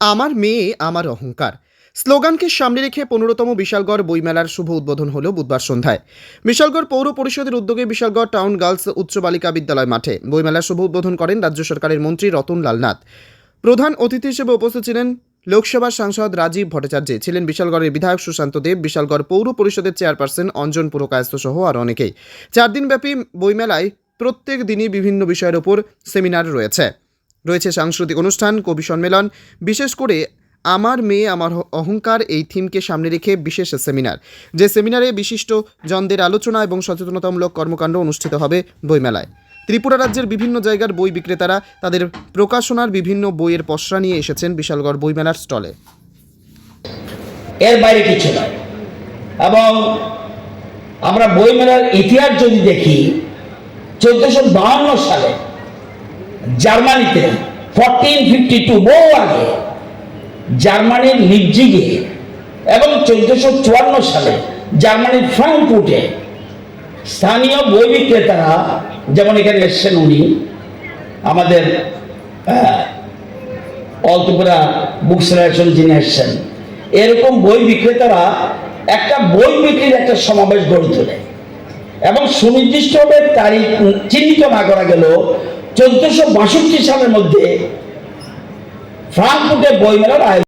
আমার মেয়ে আমার অহংকার স্লোগানকে সামনে রেখে 15তম বিশালগড় বইমেলার শুভ উদ্বোধন হলো বুধবার সন্ধ্যায়। বিশালগড় পৌর পরিষদের উদ্যোগে বিশালগড় টাউন গার্লস উচ্চ বালিকা বিদ্যালয় মাঠে বইমেলার শুভ উদ্বোধন করেন রাজ্য সরকারের মন্ত্রী রতনলাল নাথ। প্রধান অতিথি হিসেবে উপস্থিত ছিলেন লোকসভা সাংসদ রাজীব ভট্টাচার্য, ছিলেন বিশালগড়ের বিধায়ক সুশান্ত দেব, বিশালগড় পৌর পরিষদের চেয়ারপারসন অঞ্জন পুরকায়স্থ সহ আর অনেকেই। 4 দিনব্যাপী বইমেলায় প্রত্যেক দিনই বিভিন্ন বিষয়ের উপর সেমিনার রয়েছে সাংস্কৃতিক অনুষ্ঠান, কবি সম্মেলন। বিশেষ করে আমার মেয়ে আমার অহংকার এই থিমকে সামনে রেখে বিশেষ সেমিনার, যে সেমিনারে বিশিষ্ট জনদের আলোচনা এবং সচেতনতামূলক কর্মকাণ্ড অনুষ্ঠিত হবে বইমেলায়। ত্রিপুরা রাজ্যের বিভিন্ন জায়গার বই বিক্রেতারা তাদের প্রকাশনার বিভিন্ন বইয়ের পসরা নিয়ে এসেছেন বিশালগড় বইমেলার স্টলে। এর বাইরে কিছু নয়। এবং আমরা বইমেলার ইতিহাস যদি দেখি, 1452 সালে জার্মানিতে 1452 বহু আগে জার্মানির লিপজিগে এবং 1454 সালে জার্মানির ফ্রাঙ্কফুর্টে স্থানীয় বই বিক্রেতারা, যেমন এখানে এসছেন উনি আমাদের অল ত্রিপুরা বুক সেলারেশন যিনি এসছেন, এরকম বই বিক্রেতারা একটা বই বিক্রির একটা সমাবেশ গড়ে তোলে এবং সুনির্দিষ্টভাবে তারিখ চিহ্নিত না করা গেল 1462 সালের মধ্যে ফ্রাঙ্কফুর্টে বইমেলার আয়োজন।